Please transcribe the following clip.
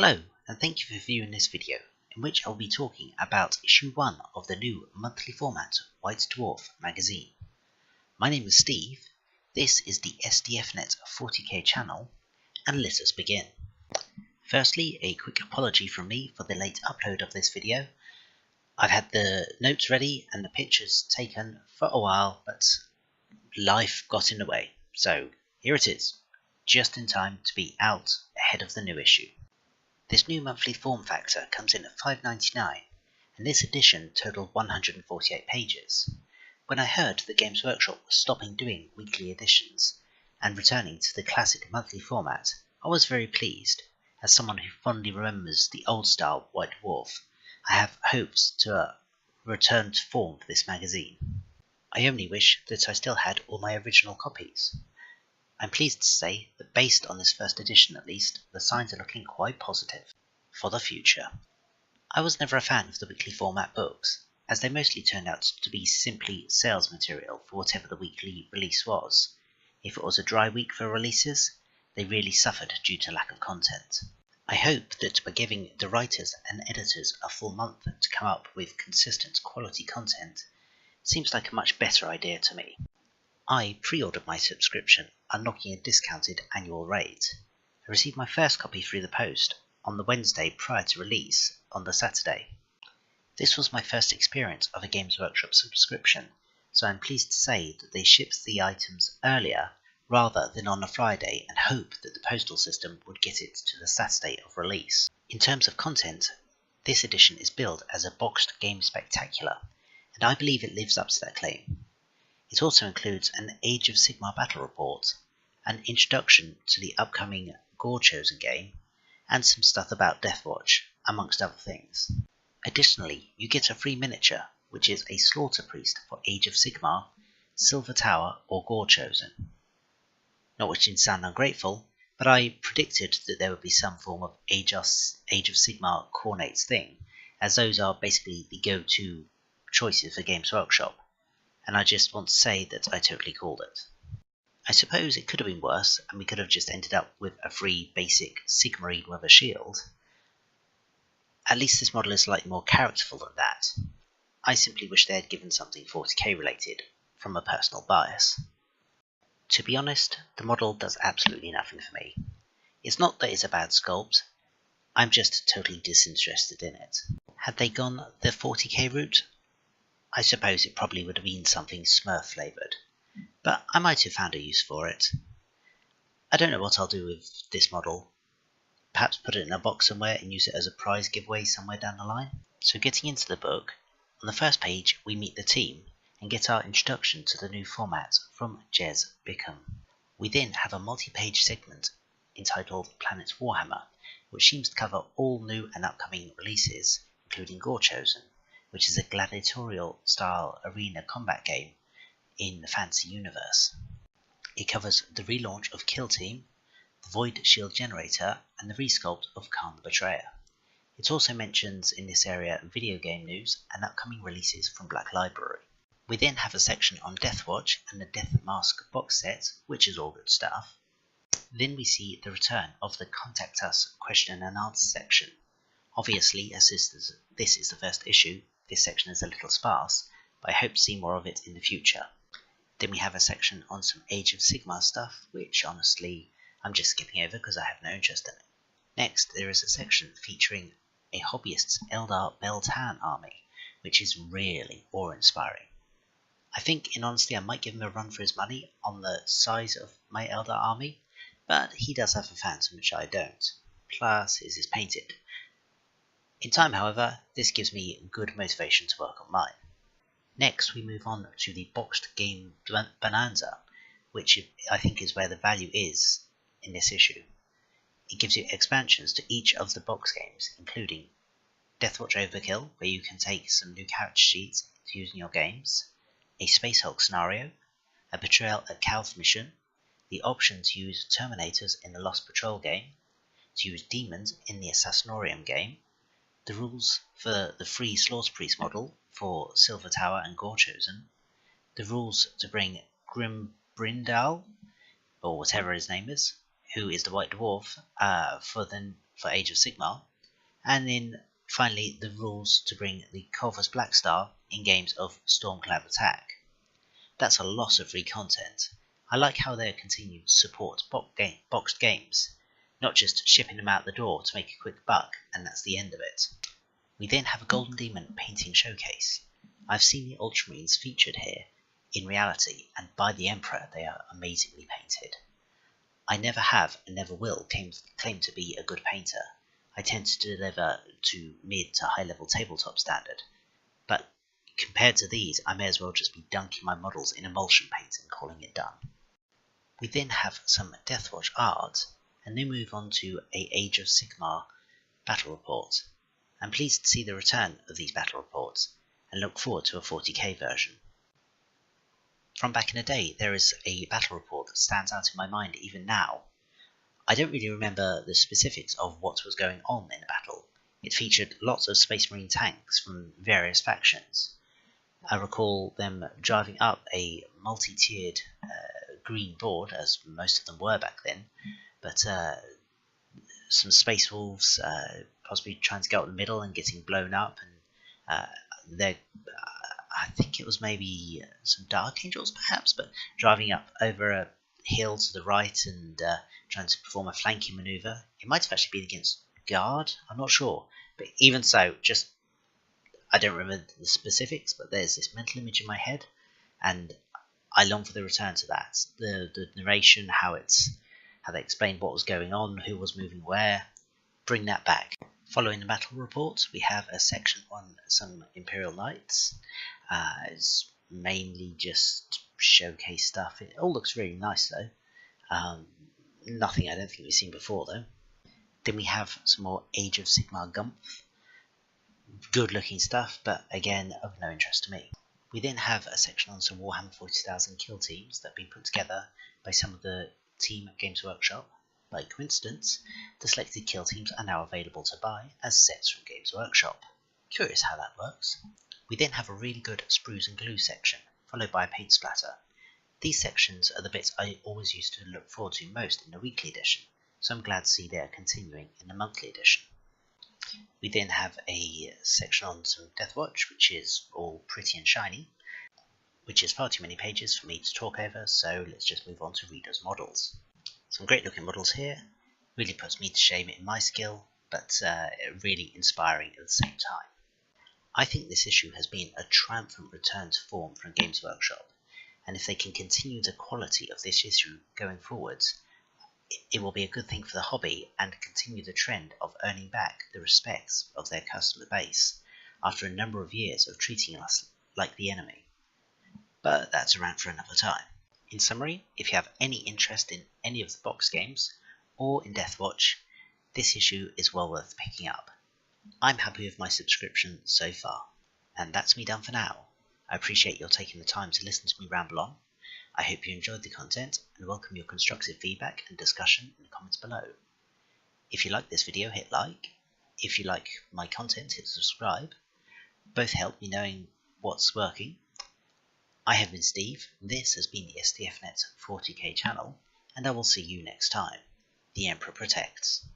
Hello, and thank you for viewing this video, in which I'll be talking about issue 1 of the new monthly format White Dwarf magazine. My name is Steve, this is the SDFnet 40k channel, and let us begin. Firstly, a quick apology from me for the late upload of this video. I've had the notes ready and the pictures taken for a while, but life got in the way, so here it is, just in time to be out ahead of the new issue. This new monthly form factor comes in at $5.99, and this edition totaled 148 pages. When I heard that Games Workshop was stopping doing weekly editions and returning to the classic monthly format, I was very pleased. As someone who fondly remembers the old-style White Dwarf, I have hopes to return to form for this magazine. I only wish that I still had all my original copies. I'm pleased to say that based on this first edition at least, the signs are looking quite positive for the future. I was never a fan of the weekly format books, as they mostly turned out to be simply sales material for whatever the weekly release was. If it was a dry week for releases, they really suffered due to lack of content. I hope that by giving the writers and editors a full month to come up with consistent quality content seems like a much better idea to me. I pre-ordered my subscription, unlocking a discounted annual rate. I received my first copy through the post on the Wednesday prior to release on the Saturday. This was my first experience of a Games Workshop subscription, so I'm pleased to say that they shipped the items earlier rather than on a Friday, and hope that the postal system would get it to the Saturday of release. In terms of content, this edition is billed as a boxed game spectacular, and I believe it lives up to that claim. It also includes an Age of Sigmar battle report, an introduction to the upcoming Gore Chosen game, and some stuff about Deathwatch, amongst other things. Additionally, you get a free miniature, which is a slaughter priest for Age of Sigmar, Silver Tower, or Gore Chosen. Not wishing to sound ungrateful, but I predicted that there would be some form of Age of Sigmar Cornates thing, as those are basically the go-to choices for Games Workshop. And I just want to say that I totally called it. I suppose it could have been worse, and we could have just ended up with a free basic Sigmarine with a shield. At least this model is slightly more characterful than that. I simply wish they had given something 40k related, from a personal bias. To be honest, the model does absolutely nothing for me. It's not that it's a bad sculpt, I'm just totally disinterested in it. Had they gone the 40k route, I suppose it probably would have been something Smurf flavoured, but I might have found a use for it. I don't know what I'll do with this model. Perhaps put it in a box somewhere and use it as a prize giveaway somewhere down the line. So getting into the book, on the first page we meet the team and get our introduction to the new format from Jez Bickham. We then have a multi-page segment entitled Planet Warhammer, which seems to cover all new and upcoming releases, including Gore Chosen, which is a gladiatorial-style arena combat game in the fantasy universe. It covers the relaunch of Kill Team, the Void Shield Generator, and the resculpt of Khan the Betrayer. It also mentions in this area video game news and upcoming releases from Black Library. We then have a section on Deathwatch and the Death Mask box set, which is all good stuff. Then we see the return of the Contact Us question and answer section. Obviously, as this is the first issue, this section is a little sparse, but I hope to see more of it in the future. Then we have a section on some Age of Sigmar stuff, which honestly I'm just skipping over because I have no interest in it. Next, there is a section featuring a hobbyist's Eldar Beltan army, which is really awe-inspiring. I think, in honesty, I might give him a run for his money on the size of my Eldar army, but he does have a phantom which I don't. Plus, his is painted. In time, however, this gives me good motivation to work on mine. Next, we move on to the boxed game bonanza, which I think is where the value is in this issue. It gives you expansions to each of the box games, including Deathwatch Overkill, where you can take some new character sheets to use in your games, a Space Hulk scenario, a Betrayal at Calth mission, the option to use Terminators in the Lost Patrol game, to use Demons in the Assassinorium game, the rules for the free Slaughter Priest model for Silver Tower and Gore Chosen, the rules to bring Grim Brindal, or whatever his name is, who is the White Dwarf, for the for Age of Sigmar, and then finally the rules to bring the Corvus Blackstar in games of Stormcloud Attack. That's a lot of free content. I like how they continue to support boxed games, not just shipping them out the door to make a quick buck and that's the end of it. We then have a Golden Demon painting showcase. I've seen the Ultramarines featured here in reality, and by the Emperor they are amazingly painted. I never have and never will claim to be a good painter. I tend to deliver to mid to high level tabletop standard, but compared to these I may as well just be dunking my models in emulsion paint and calling it done. We then have some Deathwatch art, and then move on to a Age of Sigmar battle report. I'm pleased to see the return of these battle reports, and look forward to a 40k version. From back in the day, there is a battle report that stands out in my mind even now. I don't really remember the specifics of what was going on in the battle. It featured lots of Space Marine tanks from various factions. I recall them driving up a multi-tiered green board, as most of them were back then, but some Space Wolves possibly trying to go up the middle and getting blown up, and I think it was maybe some Dark Angels perhaps, but driving up over a hill to the right and trying to perform a flanking maneuver. It might have actually been against Guard, I'm not sure, but even so, I don't remember the specifics, but there's this mental image in my head, and I long for the return to that. The narration, how they explained what was going on, who was moving where. Bring that back. Following the battle report, we have a section on some Imperial Knights. It's mainly just showcase stuff. It all looks really nice though. Nothing I don't think we've seen before though. Then we have some more Age of Sigmar Gumph. Good looking stuff, but again of no interest to me. We then have a section on some Warhammer 40,000 kill teams that have been put together by some of the team at Games Workshop. By coincidence, the selected kill teams are now available to buy as sets from Games Workshop. Curious how that works. We then have a really good sprues and glue section, followed by a paint splatter. These sections are the bits I always used to look forward to most in the weekly edition, so I'm glad to see they are continuing in the monthly edition. We then have a section on some Deathwatch, which is all pretty and shiny, which is far too many pages for me to talk over, so let's just move on to readers' models. Some great looking models here, really puts me to shame in my skill, but really inspiring at the same time. I think this issue has been a triumphant return to form from Games Workshop, and if they can continue the quality of this issue going forwards, it will be a good thing for the hobby and continue the trend of earning back the respects of their customer base after a number of years of treating us like the enemy. But that's a rant for another time. In summary, if you have any interest in any of the box games or in Deathwatch, this issue is well worth picking up. I'm happy with my subscription so far, and that's me done for now. I appreciate your taking the time to listen to me ramble on. I hope you enjoyed the content and welcome your constructive feedback and discussion in the comments below. If you like this video, hit like. If you like my content, hit subscribe. Both help me knowing what's working. I have been Steve, this has been the SDFnet 40k channel, and I will see you next time. The Emperor protects.